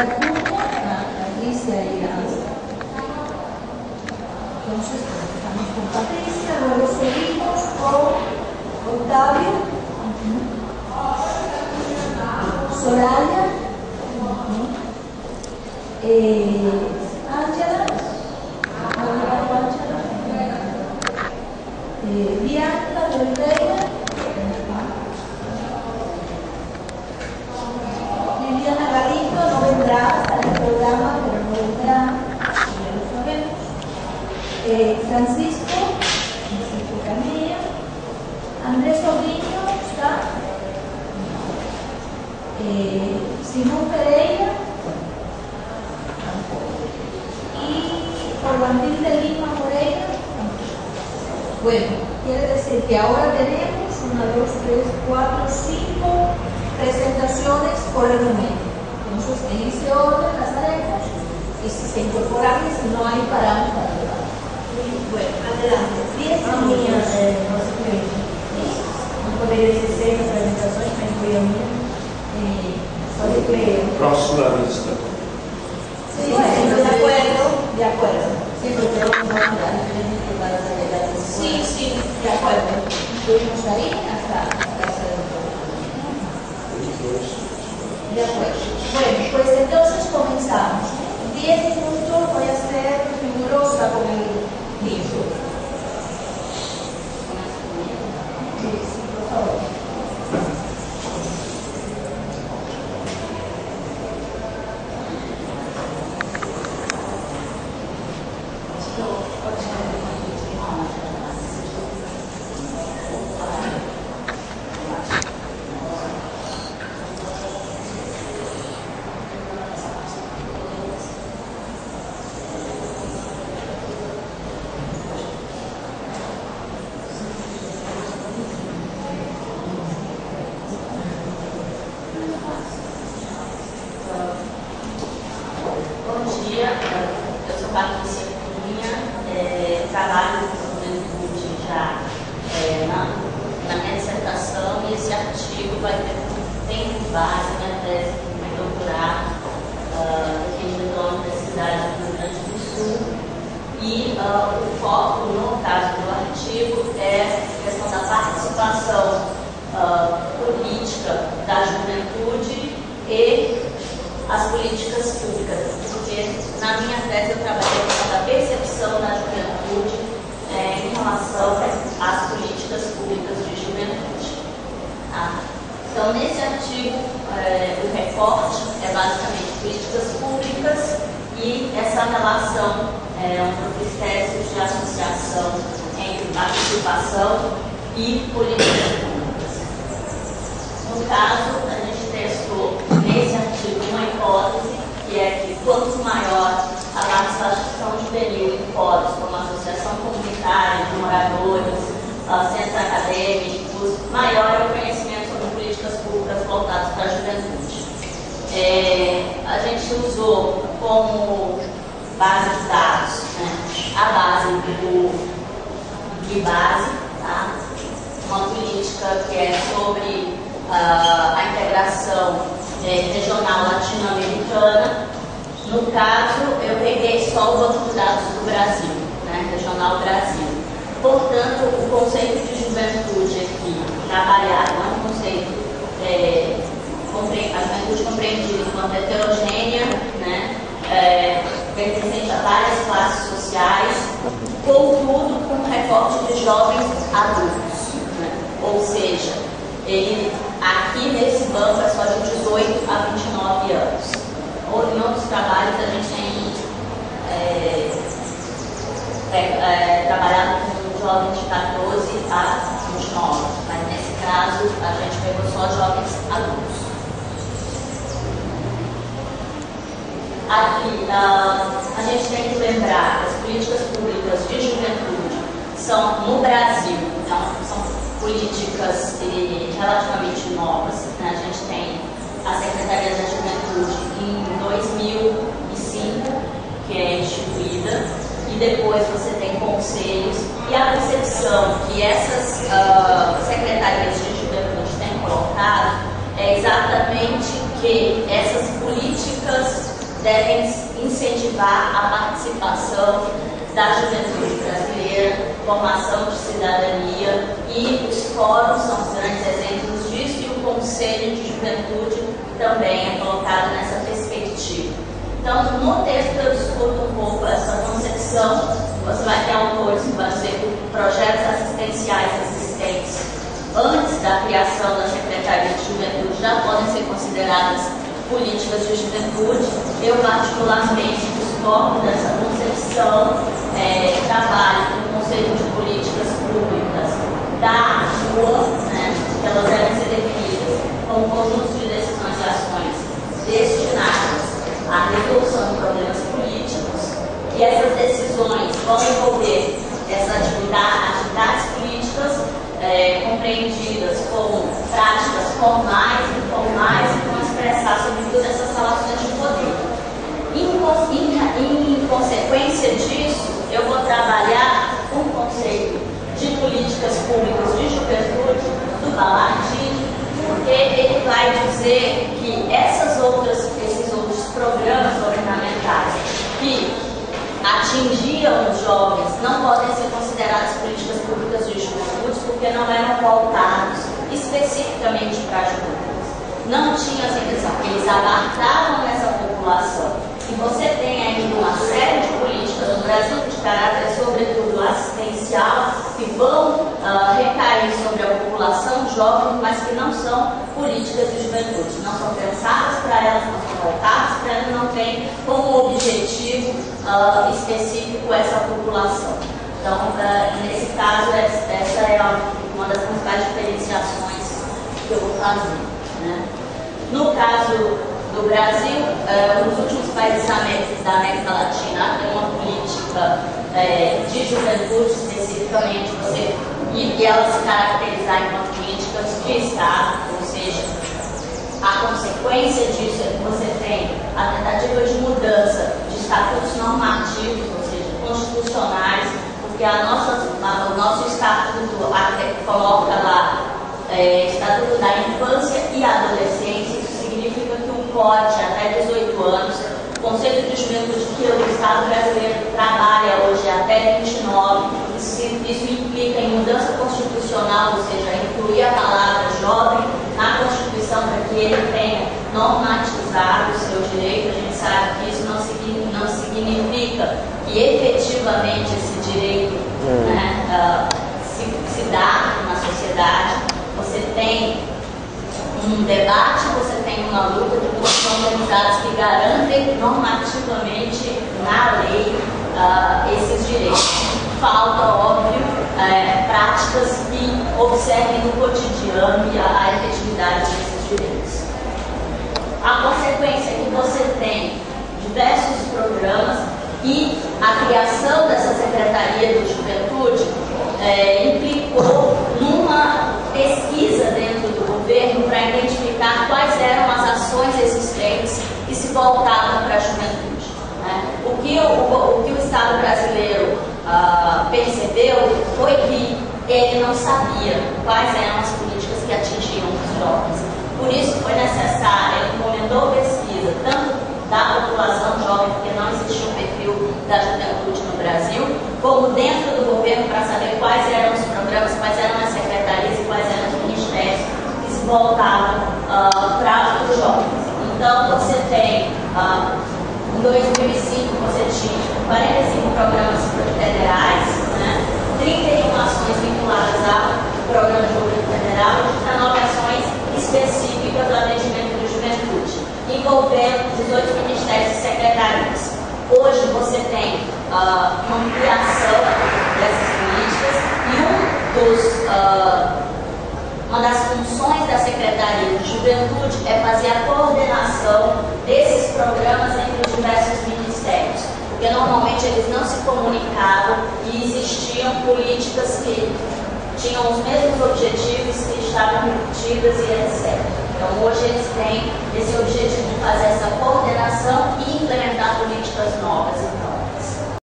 grupo, Patricia y entonces estamos con Patricia, luego seguimos con Octavio, Soraya, Ángela, Bianca de Oliveira, Liliana Galindo no vendrá hasta el programa, pero no vendrá, ya lo sabemos. Francisco Camilla, Andrés Sobrino está, Simón Pereira y Orlandil de Lima Moreira. Bueno, quiere decir que ahora tenemos 1, 2, 3, 4, 5 presentaciones por el momento. Entonces, en ese orden las haremos y si se incorporan, si no hay, paramos para trabajar. Bueno, adelante. 10 minutos. Não poderia ser 6 apresentações, mas foi a minha. Só replay. Próxima lista. Sí, bueno, de acuerdo, de acuerdo. Sí, porque vamos a dar diferente para saber. Sí, sí, de acuerdo. Estuvimos ahí hasta hacer el programa. De acuerdo. Bueno, pues entonces comenzamos. 10 minutos voy a ser rigurosa con el libro. Sí, por favor. Trabalho com juventude já na minha dissertação, e esse artigo vai ter como tempo base na tese do meu doutorado aqui na Universidade do Rio Grande do Sul. E o foco, no caso do artigo, é a questão da participação política da juventude e as políticas públicas, porque na minha tese eu trabalhei com a percepção da juventude em relação às políticas públicas de juventude. Tá? Então, nesse artigo, o recorte é basicamente políticas públicas e essa relação, um critérios de associação entre participação e políticas públicas. No caso, a gente testou nesse artigo uma hipótese, que é que quanto maior a participação juvenil em fóruns como associação comunitária de moradores, centros acadêmicos, maior é o conhecimento sobre políticas públicas voltadas para a juventude. A gente usou como base de dados, né, a base do base, tá? Uma política que é sobre a integração regional latino-americana. No caso, eu peguei só o banco de dados do Brasil, né, Regional Brasil. Portanto, o conceito de juventude aqui trabalhado é um conceito, a juventude compreendida enquanto heterogênea, né, pertencente a várias classes sociais, contudo com recorte de jovens adultos, né? Ou seja, ele aqui nesse banco é só de 18 a 29 anos. Ou em outros trabalhos a gente tem trabalhado com jovens de 14 a 29, mas nesse caso a gente pegou só jovens adultos. Aqui a gente tem que lembrar que as políticas públicas de juventude são, no Brasil, então, são políticas relativamente novas, né? A gente tem a Secretaria da Juventude em 2005, que é instituída, e depois você tem conselhos, e a percepção que essas secretarias de juventude têm colocado é exatamente que essas políticas devem incentivar a participação da juventude brasileira, formação de cidadania, e os fóruns são os grandes exemplos disso, e o Conselho de Juventude também é colocado nessa perspectiva. Então, no texto eu discuto um pouco essa concepção. Você vai ter autores que vão dizer que projetos assistenciais existentes antes da criação da Secretaria de Juventude já podem ser consideradas políticas de juventude. Eu, particularmente, discordo dessa concepção. Trabalho no Conselho de Políticas Públicas da rua, né, que elas devem ser definidas como conjuntos de decisões e ações destinadas à resolução de problemas políticos, e essas decisões vão envolver essas atividades políticas compreendidas como práticas formais e informais, e vão expressar sobretudo essas relações de poder. Em consequência disso, eu vou trabalhar um conceito de políticas públicas de juventude do Ballardini, porque ele vai dizer que esses outros programas governamentais que atingiam os jovens não podem ser consideradas políticas públicas de juventude, porque não eram voltados especificamente para a juventude. Não tinha essa intenção, eles abarcavam essa população. E você tem ainda uma série de políticas no Brasil de caráter, sobretudo assistencial, que vão recair sobre a população jovem, mas que não são políticas de juventude. Não são pensadas para elas, não são voltadas para elas, não tem como objetivo específico essa população. Então, nesse caso, essa é uma das principais diferenciações que eu vou fazer, né? No caso do Brasil, nos últimos países da América Latina tem uma política de juventude especificamente, e ela se caracterizar enquanto políticas de Estado, ou seja, a consequência disso é que você tem a tentativa de mudança de estatutos normativos, ou seja, constitucionais, porque o nosso estatuto coloca lá Estatuto da Infância e Adolescência. Isso significa que um pode até 18 anos, o Conselho de Juventude que o Estado brasileiro trabalha hoje até 29, isso implica em mudança constitucional, ou seja, incluir a palavra jovem na Constituição para que ele tenha normatizado o seu direito. A gente sabe que isso não significa que efetivamente esse direito se dá na sociedade. Você tem um debate, você tem uma luta de grupos organizados que garantem normativamente na lei esses direitos. Falta, óbvio, práticas que observem no cotidiano e a efetividade desses direitos. A consequência é que você tem diversos programas, e a criação dessa Secretaria de Juventude implicou numa pesquisa dentro do governo para identificar quais eram as ações existentes que se voltavam para a juventude, né? O que o Estado brasileiro percebeu foi que ele não sabia quais eram as políticas que atingiam os jovens. Por isso foi necessário, ele encomendou pesquisa, tanto da população jovem, porque não existia um perfil da juventude no Brasil, como dentro do governo, para saber quais eram os programas, quais eram as secretarias e quais eram os ministérios que se voltavam para os jovens. Então, você tem, em 2005, você tinha 45 programas federais, né, 31 ações vinculadas ao programa de governo federal e 19 ações específicas do atendimento de juventude, envolvendo 18 ministérios e secretarias. Hoje você tem uma ampliação dessas políticas, e uma das funções da Secretaria de Juventude é fazer a coordenação desses programas entre os diversos ministérios, porque normalmente eles não se comunicavam e existiam políticas que tinham os mesmos objetivos, que estavam repetidas e etc. Então, hoje eles têm esse objetivo de fazer essa coordenação e implementar políticas novas.